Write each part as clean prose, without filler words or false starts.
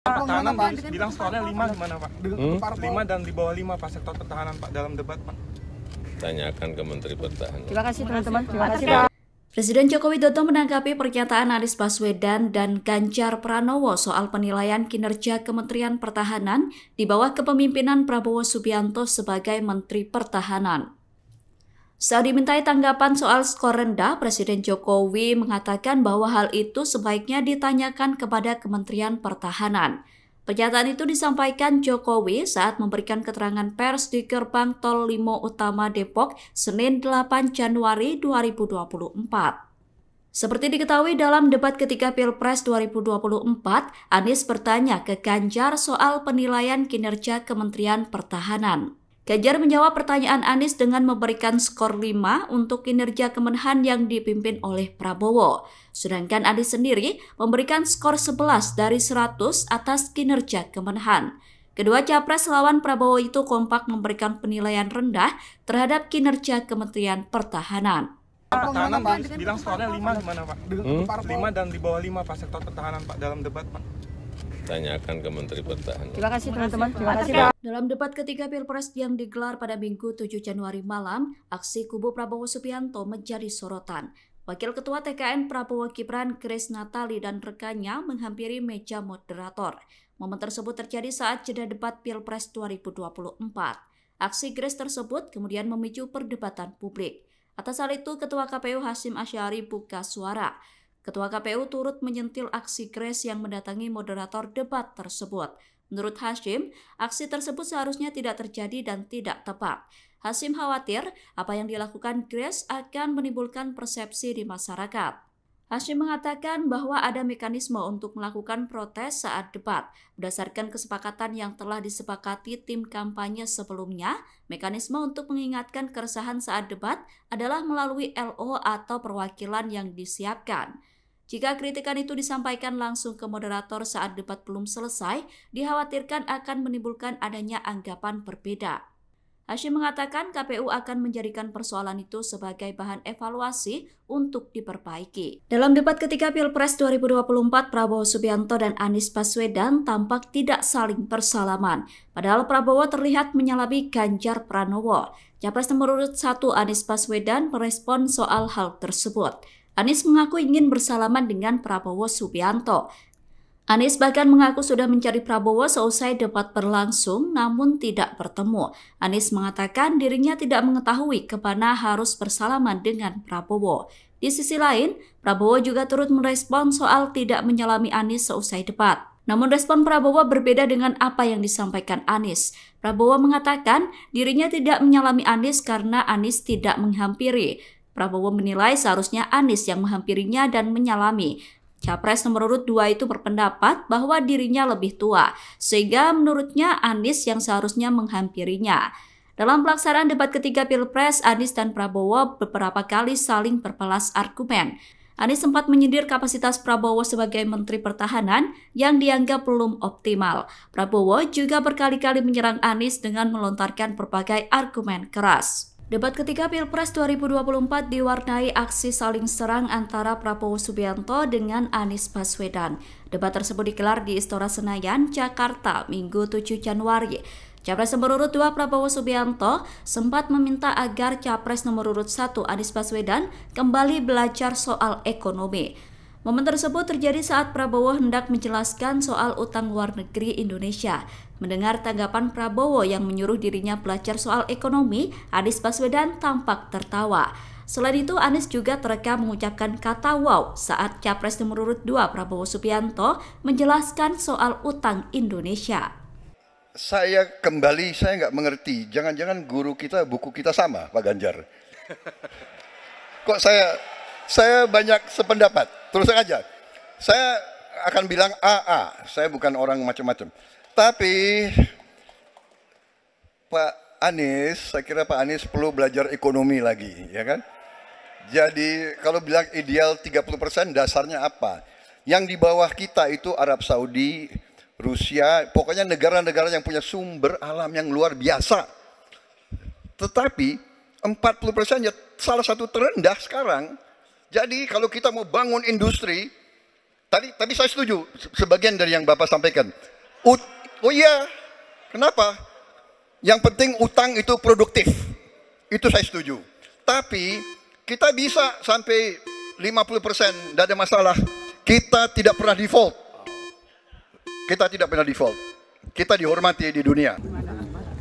Pertahanan bilang skornya 5 gimana Pak? 5 dan di bawah 5 Pak sektor pertahanan Pak dalam debat Pak. Tanyakan ke Menteri Pertahanan. Terima kasih teman-teman. Terima kasih Pak. Presiden Joko Widodo menanggapi pernyataan Anies Baswedan dan Ganjar Pranowo soal penilaian kinerja Kementerian Pertahanan di bawah kepemimpinan Prabowo Subianto sebagai Menteri Pertahanan. Saat dimintai tanggapan soal skor rendah, Presiden Jokowi mengatakan bahwa hal itu sebaiknya ditanyakan kepada Kementerian Pertahanan. Pernyataan itu disampaikan Jokowi saat memberikan keterangan pers di Gerbang Tol Limo Utama Depok, Senin 8 Januari 2024. Seperti diketahui dalam debat ketiga Pilpres 2024, Anies bertanya ke Ganjar soal penilaian kinerja Kementerian Pertahanan. Ganjar menjawab pertanyaan Anies dengan memberikan skor 5 untuk kinerja Kemenhan yang dipimpin oleh Prabowo. Sedangkan Anies sendiri memberikan skor 11 dari 100 atas kinerja Kemenhan. Kedua capres lawan Prabowo itu kompak memberikan penilaian rendah terhadap kinerja Kementerian Pertahanan. Pertahanan bilang skornya 5 gimana Pak? 5 dan di bawah 5 Pak sektor pertahanan Pak dalam debat Pak. Tanyakan ke Menteri Pertahanan. Terima kasih teman-teman. Terima kasih Pak. Dalam debat ketiga Pilpres yang digelar pada Minggu 7 Januari malam, aksi kubu Prabowo Subianto menjadi sorotan. Wakil Ketua TKN Prabowo Gibran, Grace Natali dan rekannya menghampiri meja moderator. Momen tersebut terjadi saat jeda debat Pilpres 2024. Aksi Grace tersebut kemudian memicu perdebatan publik. Atas hal itu, Ketua KPU Hasyim Asy'ari buka suara. Ketua KPU turut menyentil aksi Grace yang mendatangi moderator debat tersebut. Menurut Hasyim, aksi tersebut seharusnya tidak terjadi dan tidak tepat. Hasyim khawatir apa yang dilakukan Grace akan menimbulkan persepsi di masyarakat. Hasyim mengatakan bahwa ada mekanisme untuk melakukan protes saat debat. Berdasarkan kesepakatan yang telah disepakati tim kampanye sebelumnya, mekanisme untuk mengingatkan keresahan saat debat adalah melalui LO atau perwakilan yang disiapkan. Jika kritikan itu disampaikan langsung ke moderator saat debat belum selesai, dikhawatirkan akan menimbulkan adanya anggapan berbeda. Hasyim mengatakan KPU akan menjadikan persoalan itu sebagai bahan evaluasi untuk diperbaiki. Dalam debat ketiga Pilpres 2024, Prabowo Subianto dan Anies Baswedan tampak tidak saling bersalaman. Padahal Prabowo terlihat menyalami Ganjar Pranowo. Capres nomor urut 1 Anies Baswedan merespon soal hal tersebut. Anies mengaku ingin bersalaman dengan Prabowo Subianto. Anies bahkan mengaku sudah mencari Prabowo seusai debat berlangsung namun tidak bertemu. Anies mengatakan dirinya tidak mengetahui kemana harus bersalaman dengan Prabowo. Di sisi lain, Prabowo juga turut merespon soal tidak menyalami Anies seusai debat. Namun respon Prabowo berbeda dengan apa yang disampaikan Anies. Prabowo mengatakan dirinya tidak menyalami Anies karena Anies tidak menghampiri. Prabowo menilai seharusnya Anies yang menghampirinya dan menyalami. Capres nomor urut 2 itu berpendapat bahwa dirinya lebih tua, sehingga menurutnya Anies yang seharusnya menghampirinya. Dalam pelaksanaan debat ketiga Pilpres, Anies dan Prabowo beberapa kali saling berbalas argumen. Anies sempat menyindir kapasitas Prabowo sebagai Menteri Pertahanan yang dianggap belum optimal. Prabowo juga berkali-kali menyerang Anies dengan melontarkan berbagai argumen keras. Debat ketiga Pilpres 2024 diwarnai aksi saling serang antara Prabowo Subianto dengan Anies Baswedan. Debat tersebut digelar di Istora Senayan, Jakarta, Minggu 7 Januari. Capres nomor urut 2 Prabowo Subianto sempat meminta agar Capres nomor urut 1 Anies Baswedan kembali belajar soal ekonomi. Momen tersebut terjadi saat Prabowo hendak menjelaskan soal utang luar negeri Indonesia. Mendengar tanggapan Prabowo yang menyuruh dirinya belajar soal ekonomi, Anies Baswedan tampak tertawa. Selain itu, Anies juga terekam mengucapkan kata wow saat Capres nomor urut 2 Prabowo Subianto menjelaskan soal utang Indonesia. Saya nggak mengerti, jangan-jangan guru kita, buku kita sama, Pak Ganjar. Kok saya banyak sependapat, terus aja. Saya akan bilang AA, saya bukan orang macam-macam. Tapi Pak Anies, saya kira Pak Anies perlu belajar ekonomi lagi, ya kan? Jadi kalau bilang ideal 30%, dasarnya apa? Yang di bawah kita itu Arab Saudi, Rusia, pokoknya negara-negara yang punya sumber alam yang luar biasa. Tetapi 40% ya salah satu terendah sekarang. Jadi kalau kita mau bangun industri, Tadi saya setuju sebagian dari yang Bapak sampaikan. Oh iya, kenapa? Yang penting utang itu produktif. Itu saya setuju. Tapi kita bisa sampai 50%, tidak ada masalah. Kita tidak pernah default. Kita tidak pernah default. Kita dihormati di dunia.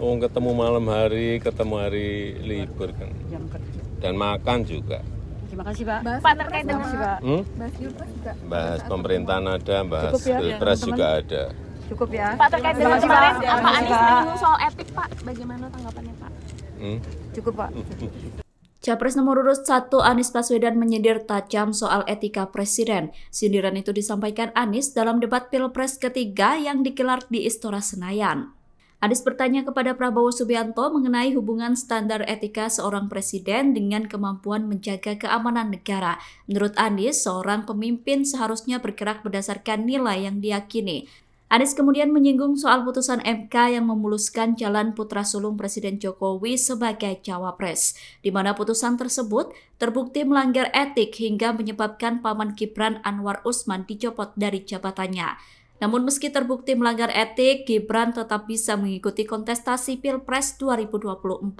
Ketemu malam hari, ketemu hari libur kan. Dan makan juga. Terima kasih Pak. Pak terkait dengan Bahas Pilpres juga. Bahas pemerintahan ada, bahas Pilpres juga ada. Cukup ya. Pak terkait dengan kemarin Pak Anies menyinggung soal etik Pak, bagaimana tanggapannya Pak? Cukup Pak. Capres nomor urut 1 Anies Baswedan menyindir tajam soal etika presiden. Sindiran itu disampaikan Anies dalam debat Pilpres ketiga yang digelar di Istora Senayan. Anies bertanya kepada Prabowo Subianto mengenai hubungan standar etika seorang presiden dengan kemampuan menjaga keamanan negara. Menurut Anies, seorang pemimpin seharusnya bergerak berdasarkan nilai yang diyakini. Anies kemudian menyinggung soal putusan MK yang memuluskan jalan putra sulung Presiden Jokowi sebagai cawapres, di mana putusan tersebut terbukti melanggar etik hingga menyebabkan Paman Gibran Anwar Usman dicopot dari jabatannya. Namun meski terbukti melanggar etik, Gibran tetap bisa mengikuti kontestasi Pilpres 2024.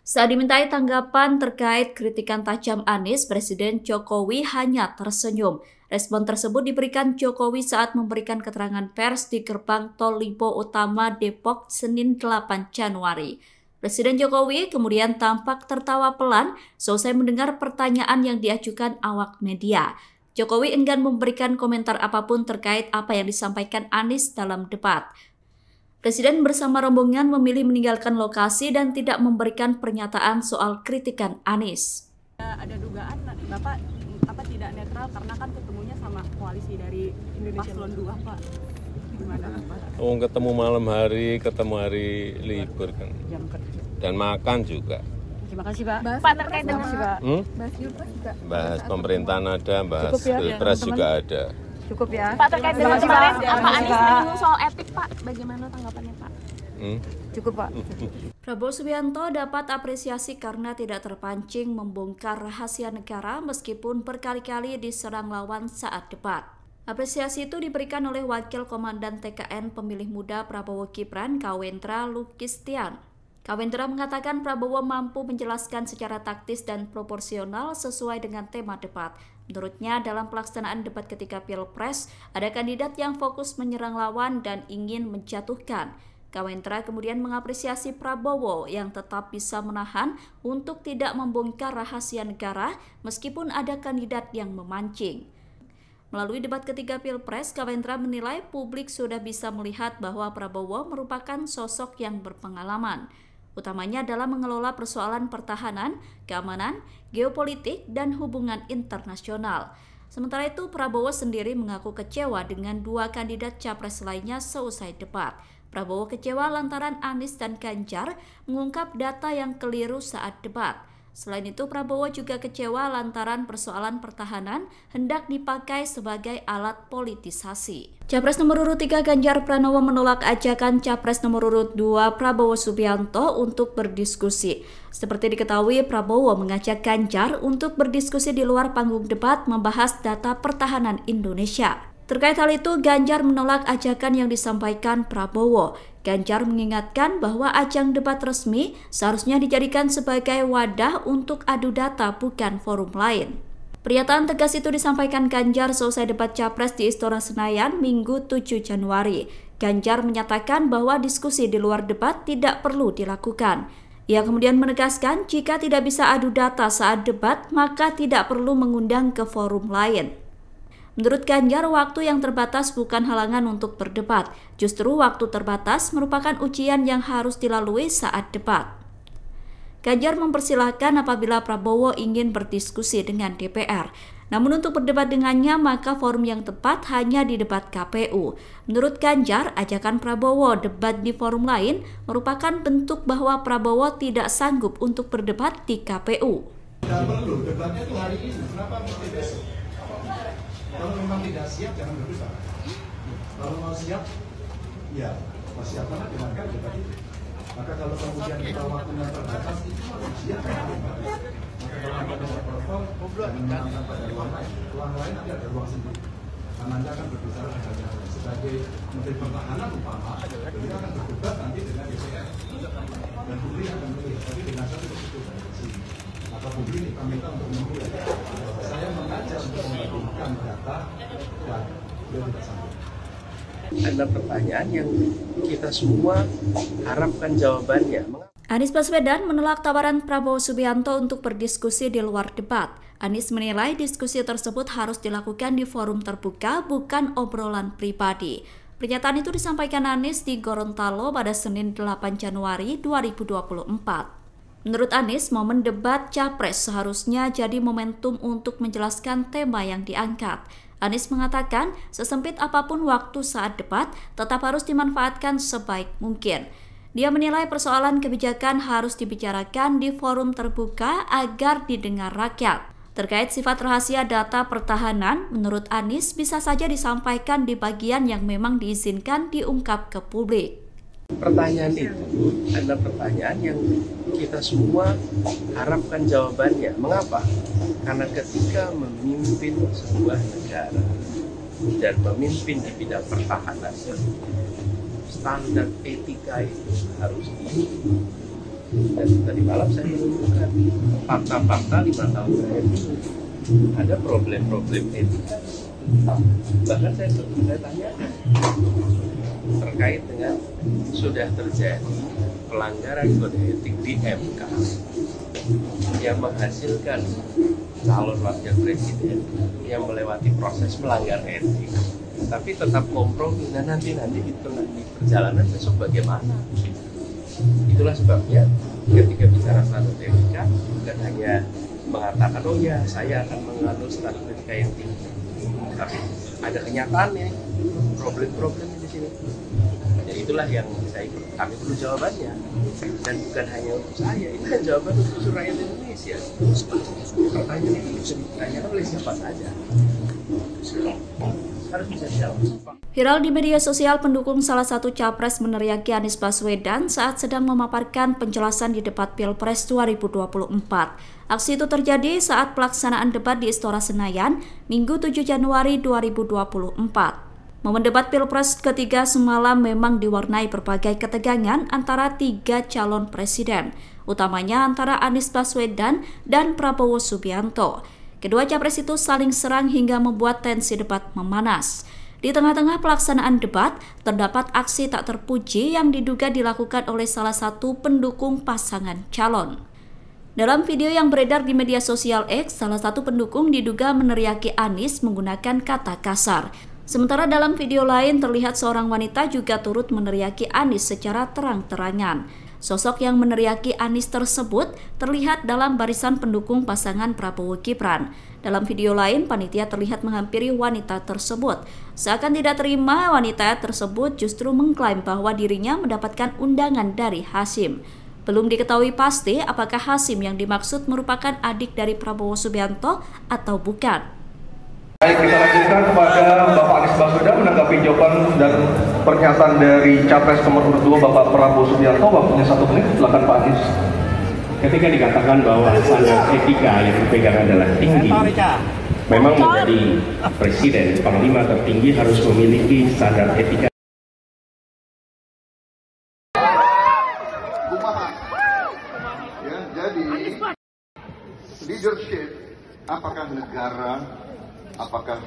Saat dimintai tanggapan terkait kritikan tajam Anies, Presiden Jokowi hanya tersenyum. Respon tersebut diberikan Jokowi saat memberikan keterangan pers di gerbang Tol Lipo Utama Depok Senin 8 Januari. Presiden Jokowi kemudian tampak tertawa pelan selesai mendengar pertanyaan yang diajukan awak media. Jokowi enggan memberikan komentar apapun terkait apa yang disampaikan Anies dalam debat. Presiden bersama rombongan memilih meninggalkan lokasi dan tidak memberikan pernyataan soal kritikan Anies. Ada dugaan Bapak tidak netral karena kan ketemunya sama koalisi dari Paslon 2 Pak. Gimana Pak? Ketemu malam hari, ketemu hari libur kan. Dan makan juga. Terima kasih Pak. Pak terkait dengan Bahas Pilpres juga. Bahas pemerintahan ada, bahas Pilpres juga ada. Cukup ya. Pak terkait dengan kemarin Pak Anies menyinggung soal etik Pak, bagaimana tanggapannya Pak? Cukup Pak. Prabowo Subianto dapat apresiasi karena tidak terpancing membongkar rahasia negara meskipun berkali-kali diserang lawan saat debat. Apresiasi itu diberikan oleh Wakil Komandan TKN Pemilih Muda Prabowo Gibran, Kawendra Lukistian. Kawendra mengatakan Prabowo mampu menjelaskan secara taktis dan proporsional sesuai dengan tema debat. Menurutnya, dalam pelaksanaan debat ketika Pilpres, ada kandidat yang fokus menyerang lawan dan ingin menjatuhkan. Kawendra kemudian mengapresiasi Prabowo yang tetap bisa menahan untuk tidak membongkar rahasia negara meskipun ada kandidat yang memancing. Melalui debat ketiga Pilpres, Kawendra menilai publik sudah bisa melihat bahwa Prabowo merupakan sosok yang berpengalaman, utamanya dalam mengelola persoalan pertahanan, keamanan, geopolitik, dan hubungan internasional. Sementara itu, Prabowo sendiri mengaku kecewa dengan dua kandidat capres lainnya seusai debat. Prabowo kecewa lantaran Anies dan Ganjar mengungkap data yang keliru saat debat. Selain itu, Prabowo juga kecewa lantaran persoalan pertahanan hendak dipakai sebagai alat politisasi. Capres nomor urut 3 Ganjar Pranowo menolak ajakan Capres nomor urut 2 Prabowo Subianto untuk berdiskusi. Seperti diketahui, Prabowo mengajak Ganjar untuk berdiskusi di luar panggung debat membahas data pertahanan Indonesia. Terkait hal itu, Ganjar menolak ajakan yang disampaikan Prabowo. Ganjar mengingatkan bahwa ajang debat resmi seharusnya dijadikan sebagai wadah untuk adu data, bukan forum lain. Pernyataan tegas itu disampaikan Ganjar selesai debat Capres di Istora Senayan Minggu 7 Januari. Ganjar menyatakan bahwa diskusi di luar debat tidak perlu dilakukan. Ia kemudian menegaskan jika tidak bisa adu data saat debat, maka tidak perlu mengundang ke forum lain. Menurut Ganjar, waktu yang terbatas bukan halangan untuk berdebat. Justru waktu terbatas merupakan ujian yang harus dilalui saat debat. Ganjar mempersilahkan apabila Prabowo ingin berdiskusi dengan DPR. Namun untuk berdebat dengannya, maka forum yang tepat hanya di debat KPU. Menurut Ganjar, ajakan Prabowo debat di forum lain merupakan bentuk bahwa Prabowo tidak sanggup untuk berdebat di KPU. Tidak perlu, debatnya itu hari ini, kenapa mesti besok? Kalau memang tidak siap, jangan berdebat. Kalau mau siap, ya siap mana dengarkan debat itu. Maka kalau kemudian kita waktunya terbatas, itu siap kan debat. Maka kalau ada protokol, jangan menangkan pada ruang lain. Ruang lain nanti ada ruang sendiri. Karena Anda akan berbicara dengan sebagai Menteri Pertahanan umpama, beliau akan berdebat nanti dengan DPR dan publik akan melihat. Tapi dengan satu kesimpulan dari sini, maka publik kita minta untuk memulai. Saya mengajak untuk membandingkan data dan beliau tidak sampaikan. Ada pertanyaan yang kita semua harapkan jawabannya. Anies Baswedan menolak tawaran Prabowo Subianto untuk berdiskusi di luar debat. Anies menilai diskusi tersebut harus dilakukan di forum terbuka, bukan obrolan pribadi. Pernyataan itu disampaikan Anies di Gorontalo pada Senin 8 Januari 2024. Menurut Anies, momen debat Capres seharusnya jadi momentum untuk menjelaskan tema yang diangkat. Anies mengatakan, sesempit apapun waktu saat debat, tetap harus dimanfaatkan sebaik mungkin. Dia menilai persoalan kebijakan harus dibicarakan di forum terbuka agar didengar rakyat. Terkait sifat rahasia data pertahanan, menurut Anies bisa saja disampaikan di bagian yang memang diizinkan diungkap ke publik. Pertanyaan itu adalah pertanyaan yang kita semua harapkan jawabannya. Mengapa? Karena ketika memimpin sebuah negara dan memimpin di bidang pertahanan, standar etika itu harus diikuti. Dan tadi malam saya menemukan fakta-fakta 5 tahun terakhir itu ada problem-problem etika. Bahkan saya tanya terkait dengan sudah terjadi pelanggaran kode etik di MK yang menghasilkan calon wakil presiden yang melewati proses melanggar etik, tapi tetap kompromi. Nah nanti di perjalanan besok bagaimana? Itulah sebabnya ketika bicara standar etika bukan hanya mengatakan oh ya saya akan menganut standar etika yang tinggi, tapi ada kenyataannya, problem-problemnya di sini. Ya itulah yang kami perlu jawabannya, dan bukan hanya untuk saya, ini kan jawaban untuk seluruh rakyat Indonesia. Pertanyaan itu bisa ditanyakan oleh siapa saja, harus bisa dijawab. Viral di media sosial, pendukung salah satu capres meneriaki Anies Baswedan saat sedang memaparkan penjelasan di debat Pilpres 2024. Aksi itu terjadi saat pelaksanaan debat di Istora Senayan, Minggu 7 Januari 2024. Momen debat Pilpres ketiga semalam memang diwarnai berbagai ketegangan antara 3 calon presiden, utamanya antara Anies Baswedan dan Prabowo Subianto. Kedua capres itu saling serang hingga membuat tensi debat memanas. Di tengah-tengah pelaksanaan debat, terdapat aksi tak terpuji yang diduga dilakukan oleh salah satu pendukung pasangan calon. Dalam video yang beredar di media sosial X, salah satu pendukung diduga meneriaki Anies menggunakan kata kasar. Sementara dalam video lain terlihat seorang wanita juga turut meneriaki Anies secara terang-terangan. Sosok yang meneriaki Anies tersebut terlihat dalam barisan pendukung pasangan Prabowo Gibran. Dalam video lain, panitia terlihat menghampiri wanita tersebut. Seakan tidak terima, wanita tersebut justru mengklaim bahwa dirinya mendapatkan undangan dari Hasyim. Belum diketahui pasti apakah Hasyim yang dimaksud merupakan adik dari Prabowo Subianto atau bukan. Baik, kita lanjutkan kepada Bapak Anies Baswedan menanggapi jawaban dan pernyataan dari Capres nomor urut 2 Bapak Prabowo Subianto. Waktunya 1 menit, silakan Pak Anies. Ketika dikatakan bahwa standar etika yang dipegang adalah tinggi, memang menjadi presiden, panglima tertinggi harus memiliki standar etika. Ya, jadi leadership, apakah negara, apakah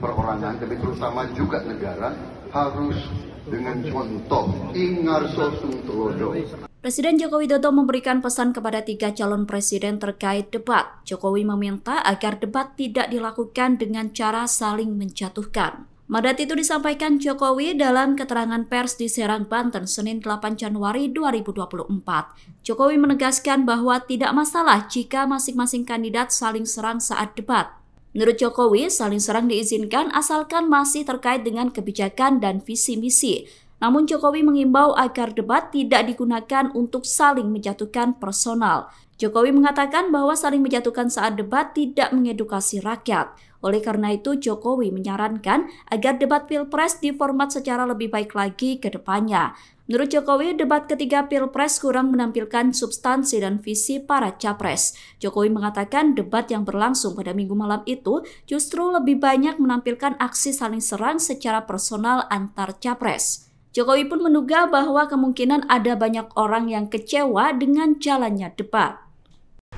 perorangan, tapi terutama juga negara harus dengan contoh ingarso sung tulodo. Presiden Joko Widodo memberikan pesan kepada 3 calon presiden terkait debat. Jokowi meminta agar debat tidak dilakukan dengan cara saling menjatuhkan. Mandat itu disampaikan Jokowi dalam keterangan pers di Serang, Banten, Senin 8 Januari 2024. Jokowi menegaskan bahwa tidak masalah jika masing-masing kandidat saling serang saat debat. Menurut Jokowi, saling serang diizinkan asalkan masih terkait dengan kebijakan dan visi misi. Namun Jokowi mengimbau agar debat tidak digunakan untuk saling menjatuhkan personal. Jokowi mengatakan bahwa saling menjatuhkan saat debat tidak mengedukasi rakyat. Oleh karena itu, Jokowi menyarankan agar debat Pilpres diformat secara lebih baik lagi ke depannya. Menurut Jokowi, debat ketiga Pilpres kurang menampilkan substansi dan visi para capres. Jokowi mengatakan debat yang berlangsung pada Minggu malam itu justru lebih banyak menampilkan aksi saling serang secara personal antar capres. Jokowi pun menduga bahwa kemungkinan ada banyak orang yang kecewa dengan jalannya debat.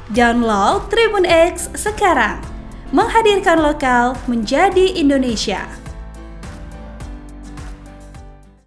Download Tribun X sekarang, menghadirkan lokal menjadi Indonesia.